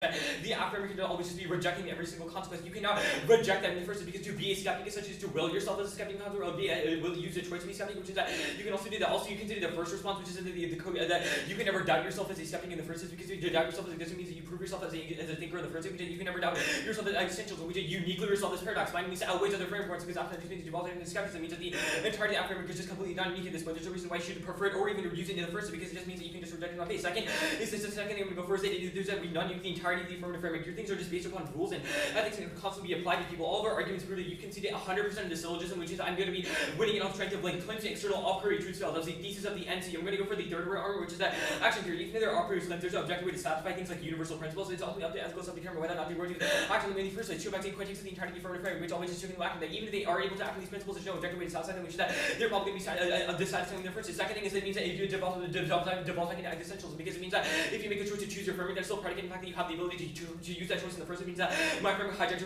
the affirmation can always just be rejecting every single consequence. You can now reject that in the first, because to be a skeptic is such as to will yourself as a skeptic, or will use a choice to be skeptic, which is that you can also do that. Also, you can do the first response, which is that you can never doubt yourself as a skeptic in the first instance, because to doubt yourself as a means that you prove yourself as a thinker in the first instance. You can never doubt yourself as existentialism, which uniquely resolve this paradox. Finding these outweighs other frameworks, because after these means you evolve into skepticism means that the entirety of the affirmation is just completely not unique at this point. There's no reason why you should prefer it or even use it in the first, because it just means that you can just reject it on face. Second is this the second thing I'm going to go first. There's that we non-unique the entirety of the affirmative framework. Your things are just based upon rules and ethics and constantly be applied to people. All of our arguments prove that you can see that 100% of the syllogism, which is I'm going to be winning it on strength of like claims to external a priori truths failed. That's the thesis of the NC. I'm going to go for the third argument, which is that action theory. Even if there are a priori claims, there's no objective way to satisfy things like universal principles. It's ultimately up to ethical self-determination whether or not they were to act on them in the first place. Two back to quenching the entirety of the affirmative framework, which always is showing lacking that even if they are able to act on these principles, there's no objective way to satisfy them, which is that they're probably going to be dissatisfying their first. The second thing is that it means that if you develop into existentialism, because it means that if you make a choice to choose your framework, that's still predicated in the fact that you have the ability to use that choice in the first. It means that my framework hijacks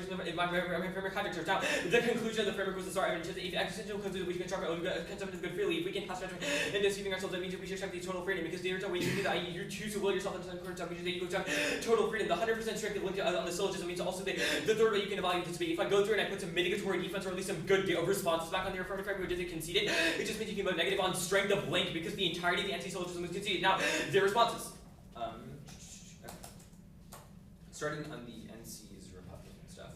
now. The conclusion of the framework was the star evidence that if existential conclusion we can construct consumption is good freely, if we can pass judgment in deceiving ourselves, that means that we should expect the total freedom, because there's no way you can do that. You choose to will yourself into current stuff, which is that you go to total freedom. The 100% strength of link on the syllogism means also that the third way you can evaluate this debate. If I go through and I put some mitigatory defense or at least some good responses back on the affirmative framework, which isn't conceded, it just means you can vote negative on strength of link, because the entirety of the anti-syllogism was conceded. Now, their responses. Starting on the NC's Republican stuff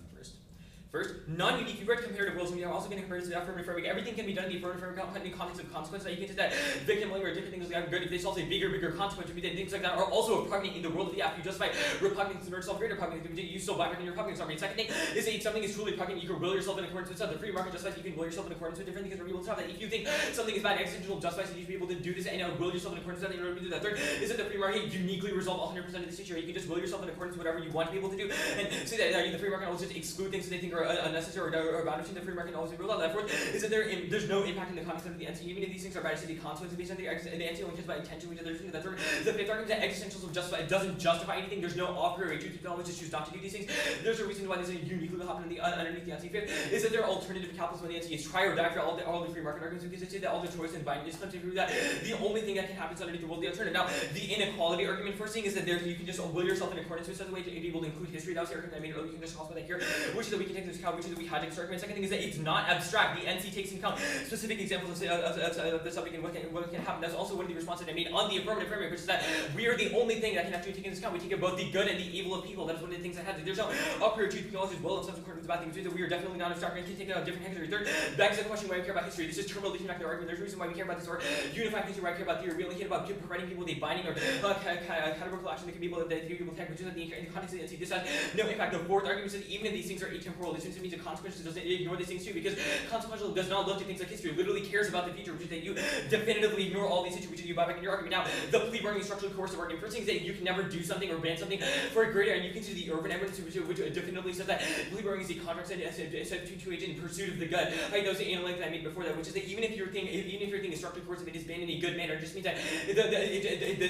first, non-unique, if you read comparative wills, we are also going to compare to the affirmative framework. Everything can be done in the affirmative framework in the context of consequence. That you can say that victim blaming or different things like that are good. If they solve a bigger consequence, things like that are also repugnant in the world of the app. You justify repugnance to yourself greater repugnance. You still buy back in your repugnance army. Second thing is that if something is truly repugnant, you can will yourself in accordance with stuff. The free market justifies you can will yourself in accordance with different things that are able to have that. If you think something is bad, existential justifies that you should be able to do this and will yourself in accordance with that in order to do that. Third is that the free market uniquely resolve 100% of the situation. You can just will yourself in accordance with whatever you want to be able to do, and say that the free market will just exclude things that they think are unnecessary or boundary. The free market always be ruled out. Therefore, is that there's no impact in the context of the NC. Even if these things are bad, the consequences based on the NC only cares about intention, which is the third. The fifth argument that existentialism doesn't justify anything. There's no a priori truth. You can always just choose not to do these things. There's a reason why this is uniquely will happen underneath the NC. Fifth is that there are alternative capitalism when the NC is try or die for all the free market arguments, because they say that all the choice and binding is to prove that the only thing that can happen is underneath the world the alternative. Now, the inequality argument first thing is that you can just will yourself in accordance with such a way to be able to include history. That was the argument I made earlier. You can just talk about that here, which is that we can take into account, which is that we hijack this argument. Second thing is that it's not abstract. The NC takes into account specific examples of the subject and what can happen. That's also one of the responses I made on the affirmative framework, which is that we are the only thing that can actually take into account. We take both the good and the evil of people. That's one of the things that happens. There's no a priori truth. We can always just will themselves according to the bad things. That we are definitely not abstract. We can take a different history. Third, begs the question why we care about history. This is terminal back to the argument. There's a reason why we care about this, or unifying history, why I care about theory. We only care about providing people with a binding or categorical action that can be able to take, which is in the context of the NC. This has no impact. The fourth argument is that even if these things are atemporal, this means the consequences doesn't ignore these things too, because consequential does not look to things like history. It literally cares about the future, which is that you definitively ignore all these situations you buy back in your argument. Now, the plea bargaining structurally coercive argument. First thing is that you can never do something or ban something for a greater, and you can see the urban evidence which definitively says that plea bargaining is a contract set between two agents in pursuit of the good. Like those analytics that I made before that, which is that even if your thing is structurally coercive, it is banned in a good manner. It just means that the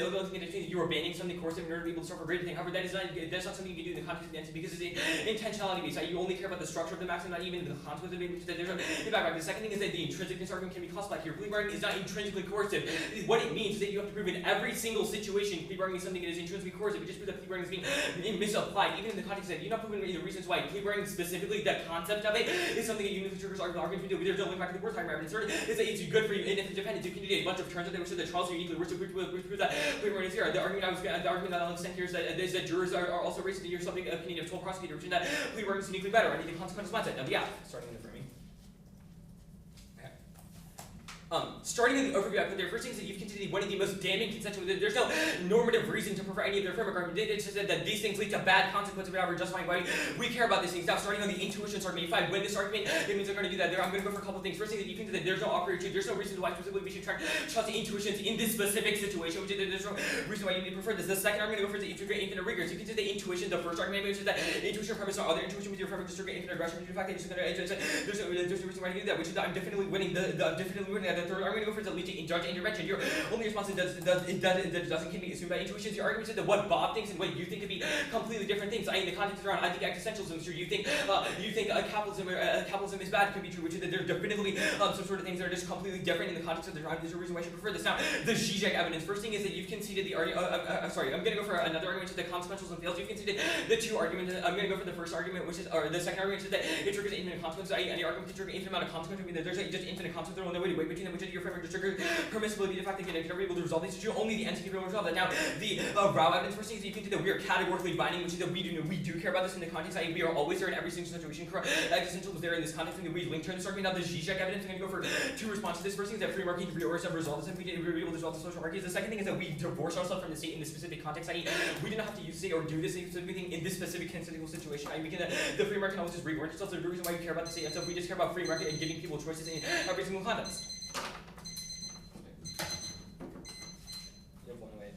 only thing that means that you are banning something coercive in order to be able to solve a greater thing. However, that's not something you can do in the context of the NC, because it's an intentionality based. You only care about the structure of the maxim, not even the consequence of it. Which is that there's no impact. The second thing is that the intrinsicness argument can be classified here. Plea bargaining is not intrinsically coercive. What it means is that you have to prove in every single situation plea bargaining is something that is intrinsically coercive. It just proves that plea bargaining is being misapplied, even in the context that you're not proving the reasons why. Plea bargaining specifically, the concept of it, is something that uniquely triggers arguments we do. There's no impact to the fourth argument. And third is that it's good for you and if it's dependent. You can do a bunch of terms of it, which is that Charles are uniquely worse to prove that plea bargaining is here. The argument that I'll extend here is that jurors are also racist to your subject opinion of 12 prosecutors, which is that plea bargaining is uniquely better. I need the consequences mindset. Now, yeah, starting in the framing. Starting with the overview I put there, first thing is that you've considered one of the most damning conceptions. There's no normative reason to prefer any of their framework argument. It just said that these things lead to bad consequences without justifying why we care about these things. Now, starting on the intuitions argument, if I win this argument, it means they're going to do that. I'm going to go for a couple of things. First thing is that you think that there's no a priori truth. There's no reason why specifically we should trust the intuitions in this specific situation, which is that there's no reason why you need to prefer this. The second argument, I'm going to go for the infinite rigors. You can say the intuition, the first argument, which is that intuition premise or other intuition with your framework, just infinite aggression, which is the fact that there's no reason why to do that, which is that I'm definitely winning that The third argument go for is that lead to judge intervention. Your only response is it doesn't can be assumed by intuitions. Your argument is that what Bob thinks and what you think could be completely different things. In the context around, I think existentialism is true. You think capitalism is bad could be true, which is that there's definitively some sort of things that are just completely different in the context of the drive. There's a reason why I should prefer this. Now, the Zizek evidence. First thing is that you've conceded the argument. Sorry, I'm going to go for another argument, which is that consequentialism fails. You've conceded the two arguments. I'm going to go for the first argument, which is, or the second argument, which is that it triggers infinite consequences. Any argument can trigger infinite amount of consequences. I mean, there's just infinite consequences. There's no way to wait between them, which is your framework just triggers permissibility. The fact that you're never able to resolve these issue. Only the entity can resolve that. Now, the Rao evidence. First thing is you concede that we are categorically binding, which is that we do care about this in the context. We are always there in every single situation. Existentialism is there in this context, and we link to this argument. Now, the Zizek evidence. I'm going to go for two responses to this. First thing is that free market reorders have resolved this, and we were able to resolve the social hierarchies. The second thing is that we divorce ourselves from the state in this specific context. We do not have to use the state or do this specific thing in this specific constitutional situation. We can, the free market always just reorient itself. There's no reason why we care about the state, and so we just care about free market and giving people choices in every single context. You have one away.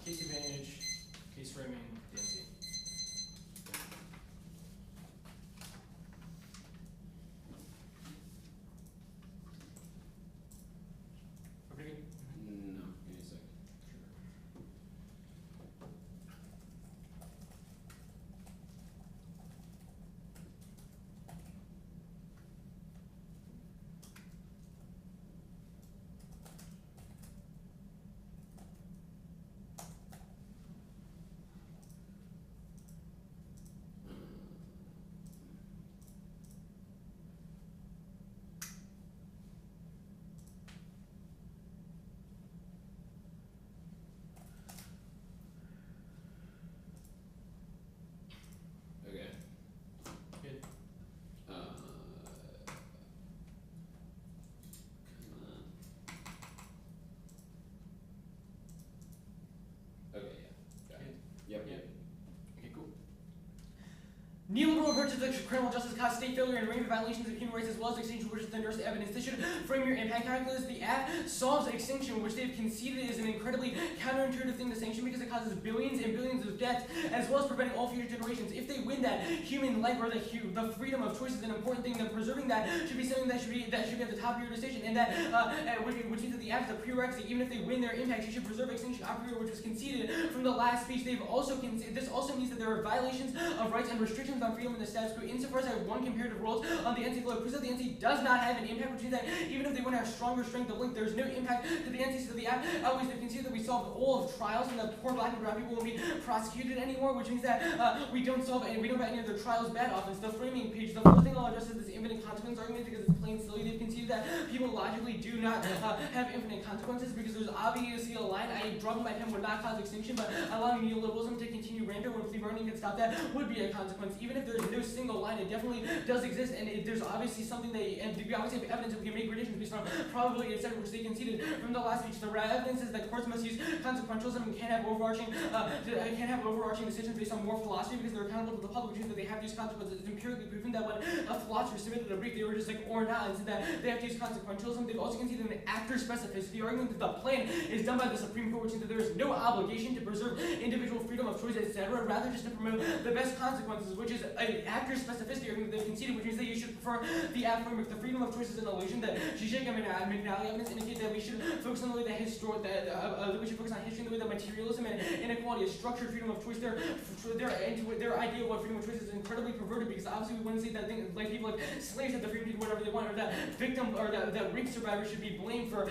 Case advantage, case framing, DMC. Okay. No, give me a sec. Okay. Good. Come on. Okay, yeah. Got it. Yep. Okay, cool. Neoliberal approach to the criminal justice cause state failure and a range of violations of human rights as well as extinction, which is the endorsed evidence. This should frame your impact calculus. The act solves extinction, which they've conceded is an incredibly counterintuitive thing to sanction because it causes billions and billions of deaths, as well as preventing all future generations. If they win that, human life or the freedom of choice is an important thing. Then preserving that should be something that should be at the top of your decision, and that which means that the act is a prerequisite. Even if they win their impact, you should preserve extinction a priori, which was conceded from the last speech. They've also conceded. This also means that there are violations of rights and restrictions on freedom in the status quo. Insofar as I have one comparative rules on the NC globe, proves that the NC does not have an impact, which means that even if they want to have stronger strength of link, there's no impact to the NC. So the app always they concede that we solve all of trials and that poor black and brown people won't be prosecuted anymore, which means that we don't solve any, we don't have any of their trials bad offense. The framing page, the first thing I'll address is this infinite consequence argument because it's plain silly. They've conceded that people logically do not have infinite consequences because there's obviously a line. Dropping my pen would not cause extinction, but allowing neoliberalism to continue rampant when plea bargaining can stop that would be a consequence. Even if there's no single line, it definitely does exist, and there's obviously something and we obviously have evidence that we can make predictions based on probability, etc., which they conceded from the last speech. The evidence is that courts must use consequentialism and can't have overarching decisions based on moral philosophy because they're accountable to the public, which means that they have to use consequences. It's empirically proven that when a philosopher submitted a brief, they were just like, or not, and said that they have to use consequentialism. They've also conceded an actor specificity argument that the plan is done by the Supreme Court, which means that there is no obligation to preserve individual freedom of choice, etc., rather just to promote the best consequences, which is an actor accurate specificity argument that they've conceded, which means that you should prefer the F framework. The freedom of choice is an illusion. That Zizek and McNally evidence indicate that we should focus on the way that we should focus on history and the way that materialism and inequality is structured freedom of choice. Their idea of what freedom of choice is incredibly perverted, because obviously we wouldn't say that like people like slaves have the freedom to do whatever they want, or that victim or that rape survivors should be blamed for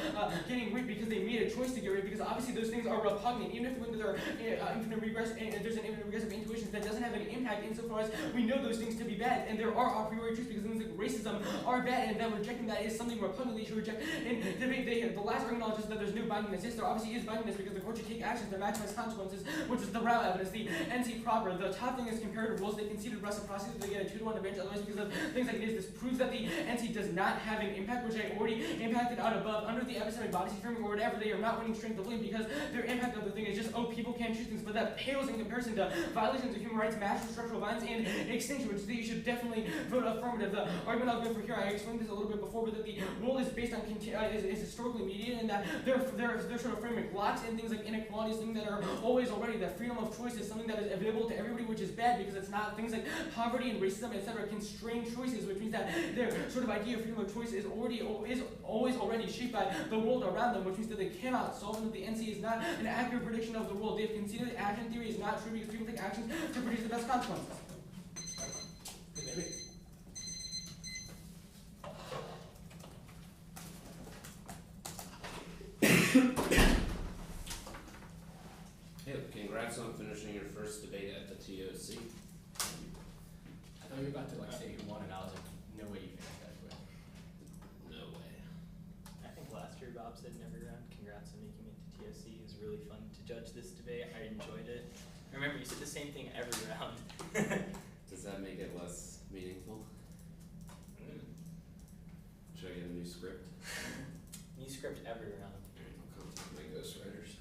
getting raped because they made a choice to get raped, because obviously those things are repugnant. Even if there are infinite regress and there's an infinite regressive intuition, that doesn't have any impact insofar as we know those things to be bad, and there are a priori truths, because things like racism are bad, and that rejecting that is something repugnant that you should reject. And the last argument is that there's no bindingness. Yes, there obviously is bindingness, because the court should take actions that maximize consequences, which is the route evidence, the NC proper. The top thing is comparative rules. They conceded reciprocity, so they get a 2-to-1 advantage. Otherwise, because of things like this proves that the NC does not have an impact, which I already impacted out above under the epistemic body framework or whatever. They are not winning strength of link, because their impact of the thing is just, oh, people can't choose things, but that pales in comparison to violations of human rights, massive structural violence, and extinction, which you should definitely vote affirmative. The argument I'll go for here, I explained this a little bit before, but that the rule is based on is historically mediated, and that their sort of framework locks in things like inequality, things that are always already. That freedom of choice is something that is available to everybody, which is bad, because it's not things like poverty and racism, etc. constrain choices, which means that their sort of idea of freedom of choice is always already shaped by the world around them, which means that they cannot solve, and that the NC is not an accurate prediction of the world. They've conceded that action theory is not true, because people take actions to produce the best consequences. Hey, congrats on finishing your first debate at the TOC. I thought you were about to like say who won, and I was like, no way you finished that quick. No way. I think last year Bob said in every round, congrats on making it to TOC. It was really fun to judge this debate. I enjoyed it. Remember, you said the same thing every round. Does that make it less meaningful? Should I get a new script? New script every round. I'll contact my ghostwriters.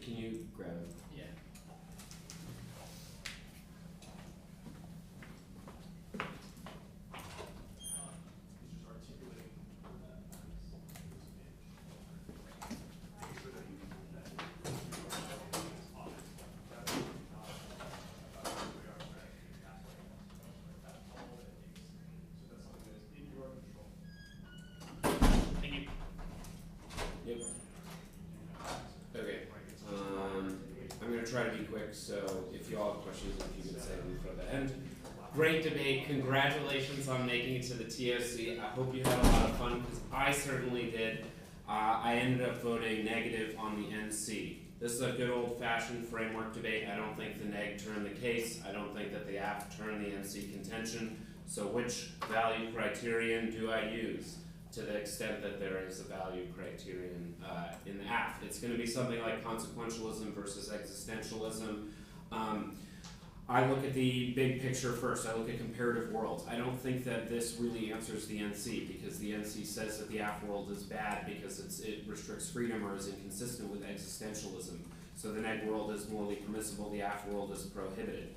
can you grab it? Yeah. Thank you. Yep. Okay. I'm going to try to be quick, so if you all have questions, if you could say them for the end. Great debate. Congratulations on making it to the TOC. I hope you had a lot of fun, because I certainly did. I ended up voting negative on the NC. This is a good old-fashioned framework debate. I don't think the neg turned the case. I don't think that the AF turned the NC contention. So which value criterion do I use? To the extent that there is a value criterion in the AF. It's going to be something like consequentialism versus existentialism. I look at the big picture first. I look at comparative worlds. I don't think that this really answers the NC, because the NC says that the AF world is bad because it restricts freedom or is inconsistent with existentialism. So the neg world is morally permissible, the AF world is prohibited.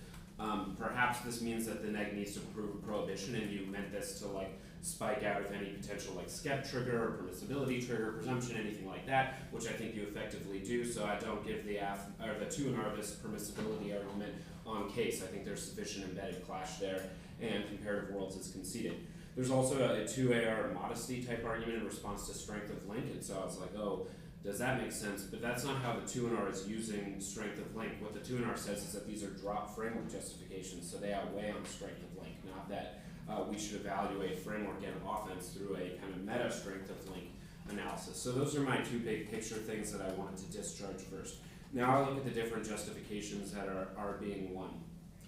Perhaps this means that the neg needs to prove a prohibition, and you meant this to like spike out of any potential like skep trigger or permissibility trigger, presumption, anything like that, which I think you effectively do. So I don't give the AF or the 2 and R this permissibility argument on case. I think there's sufficient embedded clash there, and comparative worlds is conceded. There's also a 2AR modesty type argument in response to strength of link, and so I was like, oh, does that make sense? But that's not how the 2 and R is using strength of link. What the 2 and R says is that these are drop framework justifications, so they outweigh on strength of link, not that we should evaluate framework and offense through a kind of meta strength of link analysis. So those are my 2 big picture things that I wanted to discharge first. Now I look at the different justifications that are being won.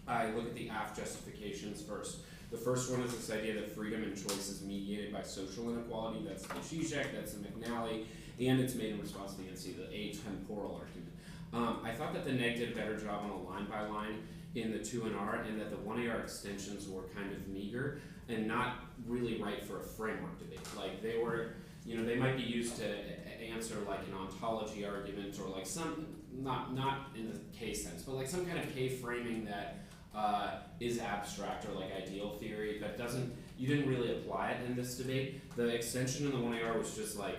I look at the AF justifications first. The first one is this idea that freedom and choice is mediated by social inequality. That's the Zizek, that's the McNally, and it's made in response to the NC, the atemporal argument. I thought that the neg did a better job on a line by line in the 2 and R, and that the 1AR extensions were kind of meager and not really right for a framework debate. Like they were, they might be used to answer like an ontology argument or like some, not in the K sense, but like some kind of K framing that is abstract or like ideal theory, but you didn't really apply it in this debate. The extension in the 1AR was just like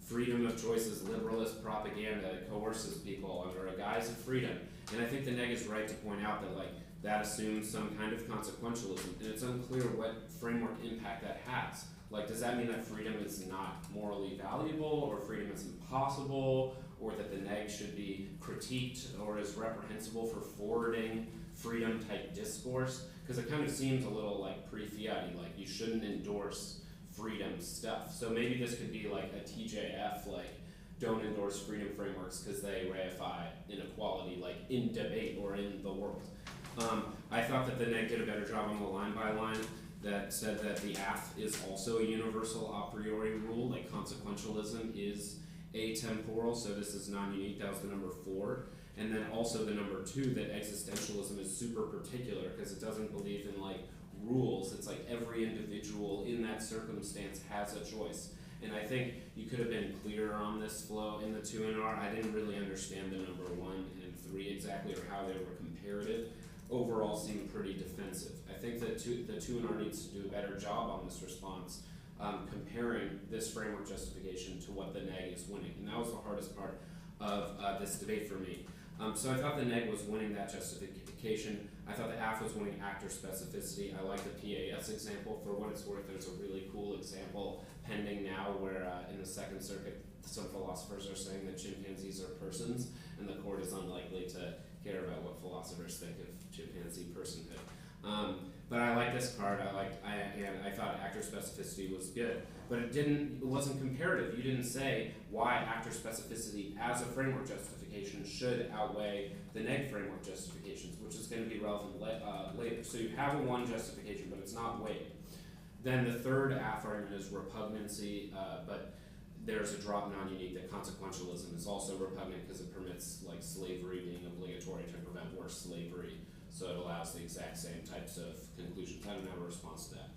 freedom of choice is liberalist propaganda that coerces people under a guise of freedom. And I think the neg is right to point out that like that assumes some kind of consequentialism, and it's unclear what framework impact that has. Like, does that mean that freedom is not morally valuable, or freedom is impossible, or that the neg should be critiqued or is reprehensible for forwarding freedom type discourse? Because it kind of seems a little like pre-fiat-y, like you shouldn't endorse freedom stuff. So maybe this could be like a TJF, like don't endorse freedom frameworks because they reify inequality, like in debate or in the world. I thought that the neg did a better job on the line by line that said that the AF is also a universal a priori rule, like consequentialism is atemporal, so this is non-unique. That was the number 4. And then also the number 2, that existentialism is super particular because it doesn't believe in like rules. It's like every individual in that circumstance has a choice. And I think you could have been clearer on this flow in the 2 and R. I didn't really understand the number 1 and 3 exactly, or how they were comparative. Overall seemed pretty defensive. I think that the 2 and R needs to do a better job on this response, comparing this framework justification to what the neg is winning. And that was the hardest part of this debate for me. So I thought the neg was winning that justification. I thought the AF was winning actor specificity. I like the PAS example. For what it's worth, there's a really cool example pending now where in the Second Circuit, some philosophers are saying that chimpanzees are persons, and the court is unlikely to care about what philosophers think of chimpanzee personhood. But I like this card. I thought actor specificity was good, but it wasn't comparative. You didn't say why actor specificity as a framework justification should outweigh the neg framework justifications, which is going to be relevant later. So you have a 1 justification, but it's not weighed. Then the third AF argument is repugnancy, but there's a drop non-unique that consequentialism is also repugnant because it permits like slavery being obligatory to prevent worse slavery. So it allows the exact same types of conclusions. I don't have a response to that.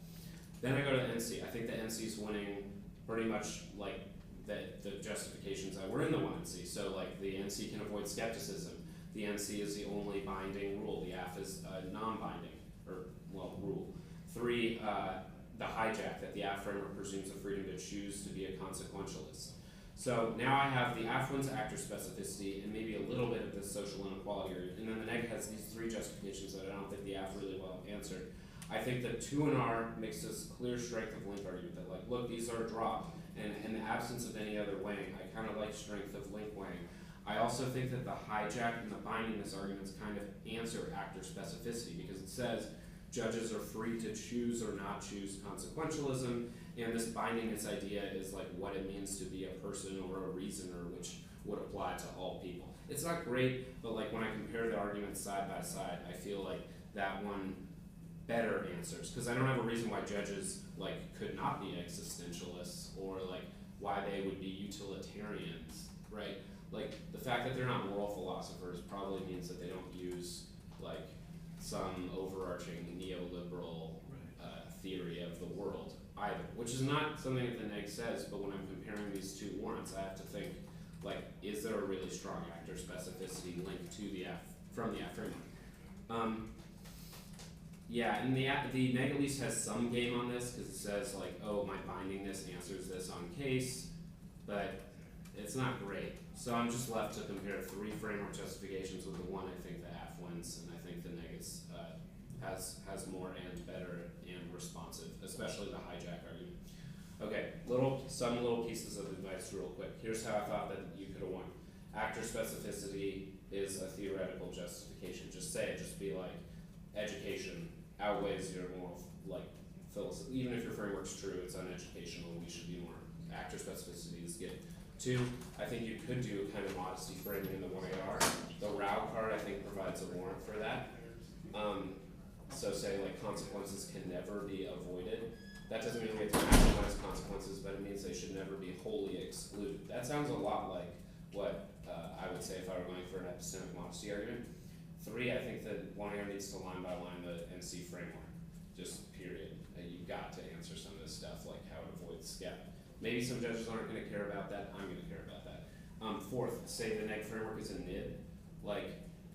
Then I go to the NC. I think the NC is winning pretty much like the justifications we're in the 1NC. So like the NC can avoid skepticism. The NC is the only binding rule. The F is non-binding, rule. 3, the hijack, that the AF framework presumes the freedom to choose to be a consequentialist. So now I have the affluence actor specificity and maybe a little bit of the social inequality, and then the neg has these 3 justifications that I don't think the AF really well answered. I think that 2 and R makes this clear strength of link argument that like, look, these are dropped, and in the absence of any other weighing, I kind of like strength of link weighing. I also think that the hijack and the bindingness arguments kind of answer actor specificity because it says judges are free to choose or not choose consequentialism, and this bindingness idea is like what it means to be a person or a reasoner, which would apply to all people. It's not great, but like when I compare the arguments side by side, I feel like that one better answers, because I don't have a reason why judges like could not be existentialists or like why they would be utilitarians, right? Like the fact that they're not moral philosophers probably means that they don't use like some overarching neoliberal theory of the world either, which is not something that the neg says, but when I'm comparing these 2 warrants, I have to think like, is there a really strong actor specificity linked to the F, from the F framework? Yeah, and the neg at least has some game on this because it says like, oh, my bindingness answers this on case, but it's not great. So I'm just left to compare 3 framework justifications with the one I think the F wins, and I think the neg is, has more and better and responsive, especially the hijack argument. Okay, some little pieces of advice real quick. Here's how I thought that you could have won. Actor specificity is a theoretical justification. Just say it, just be like, education outweighs your moral, like, philosophy. Even if your framework's true, it's uneducational, we should be more. Actor specificity is good. 2, I think you could do a kind of modesty framing in the 1AR. The RAU card, I think, provides a warrant for that. So say, like, consequences can never be avoided. That doesn't mean we have to maximize consequences, but it means they should never be wholly excluded. That sounds a lot like what I would say if I were going for an epistemic modesty argument. 3, I think that 1AR needs to line by line the NC framework, just period. You've got to answer some of this stuff, like how it avoids skep. Maybe some judges aren't going to care about that. I'm going to care about that. 4th, say the neg framework is a nib. Like,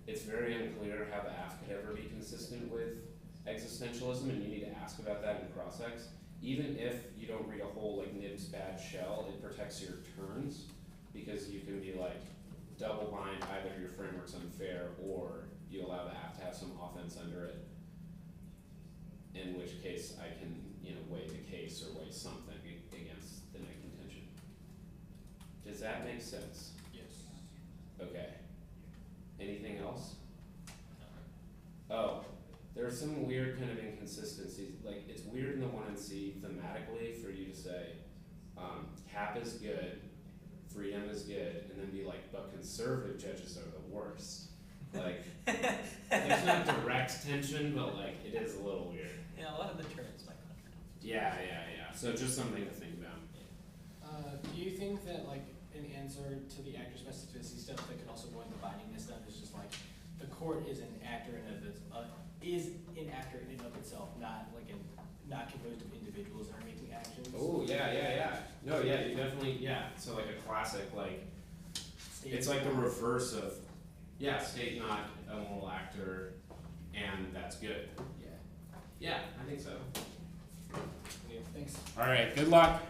it's very unclear how the AF could ever be consistent with existentialism, and you need to ask about that in cross-ex. Even if you don't read a whole like nib's bad shell, it protects your turns, because you can be like double bind either your framework's unfair or you allow the AF to have some offense under it, in which case I can, weigh the case or weigh something against the neg contention. Does that make sense? Yes. Okay. Anything else? Oh, there are some weird kind of inconsistencies. Like, it's weird in the 1NC thematically for you to say, cap is good, freedom is good, and then be like, but conservative judges are the worst. Like, there's not direct tension, but like, it is a little weird. Yeah, a lot of the terms might contradict. Yeah. So just something to think about. Do you think that like an answer to the actor specificity stuff that could also go into bindingness stuff is just like the court is an actor in and of itself, not composed of individuals that are making actions? Oh yeah. No, yeah, you definitely, yeah. So like a classic, like, it's like the reverse of, yeah, state not a moral actor, and that's good. Yeah. Yeah, I think so. Yeah, thanks. All right, good luck.